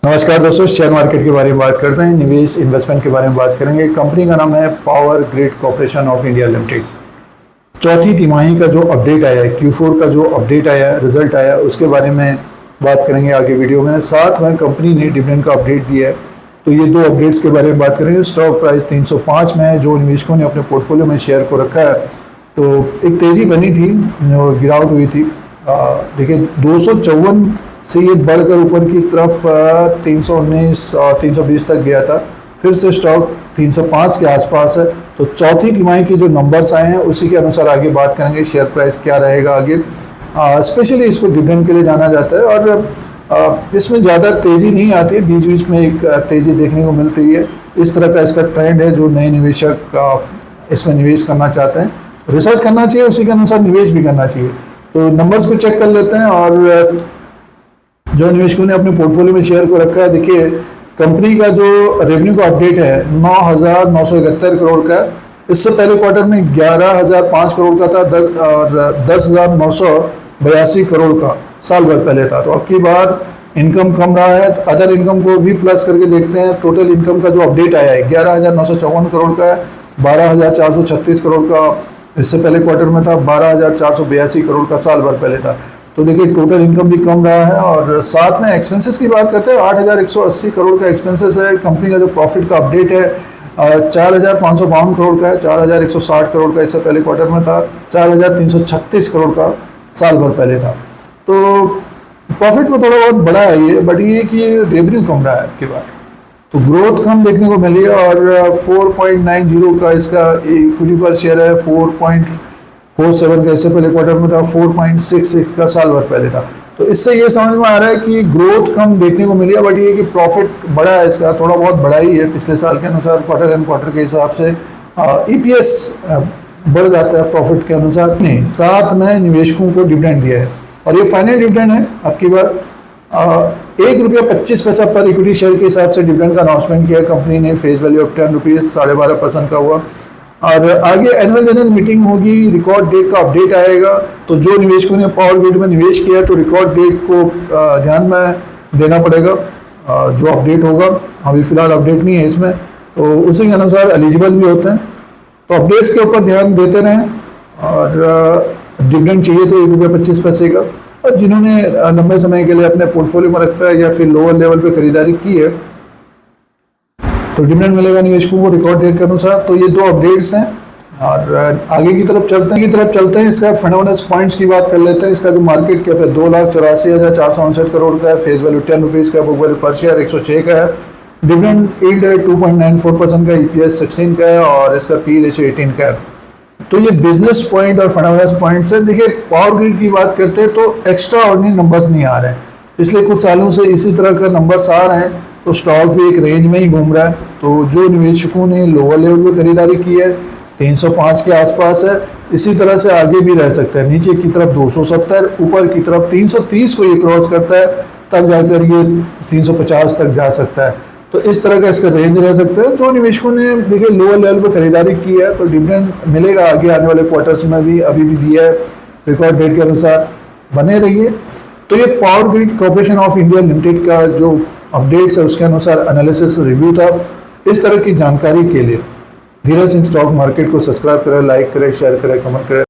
नमस्कार दोस्तों, share market के बारे में बात करते हैं। निवेश इन्वेस्टमेंट के बारे में बात करेंगे। कंपनी का नाम है power grid corporation of India limited. चौथी तिमाही का जो अपडेट आया है, Q4 का जो अपडेट आया है, रिजल्ट आया है, उसके बारे में बात करेंगे आगे वीडियो में। साथ में कंपनी ने डिविडेंड का अपडेट दिया है, तो ये दो अपडेट्स के बारे में बात करेंगे। स्टॉक प्राइस 305 में है, जो निवेशकों ने अपने पोर्टफोलियो में शेयर को रखा है। तो एक तेज़ी बनी थी, गिरावट हुई थी। देखिए 254 से ये बढ़कर ऊपर की तरफ 319 और 320 तक गया था। फिर से स्टॉक 305 के आसपास है। तो चौथी तिमाही के जो नंबर्स आए हैं उसी के अनुसार आगे बात करेंगे। शेयर प्राइस क्या रहेगा आगे। स्पेशली इसको डिविडेंड के लिए जाना जाता है और इसमें ज़्यादा तेज़ी नहीं आती है, बीच बीच में एक तेज़ी देखने को मिलती है। इस तरह का इसका ट्रेंड है। जो नए निवेशक इसमें निवेश करना चाहते हैं, रिसर्च करना चाहिए, उसी के अनुसार निवेश भी करना चाहिए। तो नंबर्स को चेक कर लेते हैं और जो निवेशकों ने अपने पोर्टफोलियो में शेयर को रखा है। देखिए कंपनी का जो रेवेन्यू का अपडेट है 9,971 करोड़ का। इससे पहले क्वार्टर में 11,005 करोड़ का था और 10,982 करोड़ का साल भर पहले था। तो अब की बार इनकम कम रहा है। अदर इनकम को भी प्लस करके देखते हैं। टोटल इनकम का जो अपडेट आया है 11,954 करोड़ का है, 12,436 करोड़ का इससे पहले क्वार्टर में था, 12,482 करोड़ का साल भर पहले था। तो देखिए टोटल इनकम भी कम रहा है। और साथ में एक्सपेंसेस की बात करते हैं, 8,180 करोड़ का एक्सपेंसेस है। कंपनी का जो प्रॉफिट का अपडेट है 4,552 करोड़ का है, 4,160 करोड़ का इससे पहले क्वार्टर में था, 4,336 करोड़ का साल भर पहले था। तो प्रॉफिट में थोड़ा बहुत बड़ा है ये, बट ये कि रेवेन्यू कम रहा है आपके बार, तो ग्रोथ कम देखने को मिली है। और 4.90 का इसका इक्विटी पर शेयर है, 4.47 का इससे पहले क्वार्टर में था, 4.66 का साल भर पहले था। तो इससे ये समझ में आ रहा है कि ग्रोथ कम देखने को मिली है, बट ये कि प्रॉफिट बड़ा है इसका, थोड़ा बहुत बड़ा ही है पिछले साल के अनुसार। क्वार्टर एंड क्वार्टर के हिसाब से EPS बढ़ जाता है प्रॉफिट के अनुसार। नहीं, साथ में निवेशकों को डिविडेंड दिया है और ये फाइनल डिविडेंड है। आपकी बार ₹1.25 पर इक्विटी शेयर के हिसाब से डिविडेंड का अनाउंसमेंट किया कंपनी ने। फेस वैल्यू ऑफ ₹10, 12.5% का हुआ। और आगे एनुअल जनरल मीटिंग होगी, रिकॉर्ड डेट का अपडेट आएगा। तो जो निवेशकों ने पावर ग्रिड में निवेश किया तो रिकॉर्ड डेट को ध्यान में देना पड़ेगा। जो अपडेट होगा, अभी फिलहाल अपडेट नहीं है इसमें, तो उसी के अनुसार एलिजिबल भी होते हैं। तो अपडेट्स के ऊपर ध्यान देते रहें। और डिविडेंड चाहिए तो ₹1.25 का। और जिन्होंने लंबे समय के लिए अपने पोर्टफोलियो में रखा है या फिर लोअर लेवल पे खरीदारी की है तो डिविडेंड मिलेगा निवेशकों को रिकॉर्ड डेट के अनुसार। तो ये दो अपडेट्स हैं और आगे की तरफ चलते हैं। इसका फंडामेंटल्स पॉइंट्स की बात कर लेते हैं। इसका जो मार्केट कैप है 2,84,459 करोड़ का है। फेस वैल्यू ₹10 का, बुक वैल्यू पर शेयर 106 का है। डिविडेंड यील्ड है 2.94% का, EPS 16 का है और इसका P रेशियो 18 का है। तो ये बिजनेस पॉइंट और फंडामेंटल्स पॉइंट्स है। देखिए पावर ग्रिड की बात करते हैं तो एक्स्ट्रा ऑर्डिनरी नंबर्स नहीं आ रहे हैं। पिछले कुछ सालों से इसी तरह का नंबर्स आ रहे हैं। तो स्टॉक भी एक रेंज में ही घूम रहा है। तो जो निवेशकों ने लोअर लेवल पे खरीदारी की है 305 के आसपास है, इसी तरह से आगे भी रह सकता है। नीचे की तरफ 270, ऊपर की तरफ 330 को ये क्रॉस करता है, तब जाकर ये 350 तक जा सकता है। तो इस तरह का इसका रेंज रह सकता है। जो निवेशकों ने देखिए लोअर लेवल पे खरीदारी की है तो डिविडेंड मिलेगा आगे आने वाले क्वार्टर्स में भी, अभी भी दिया है रिकॉर्ड डेट के अनुसार। बने रहिए। तो ये power grid corporation of India limited का जो अपडेट्स है उसके अनुसार एनालिसिस रिव्यू था। इस तरह की जानकारी के लिए धीरज सिंह स्टॉक मार्केट को सब्सक्राइब करें, लाइक करें, शेयर करें, कमेंट करें।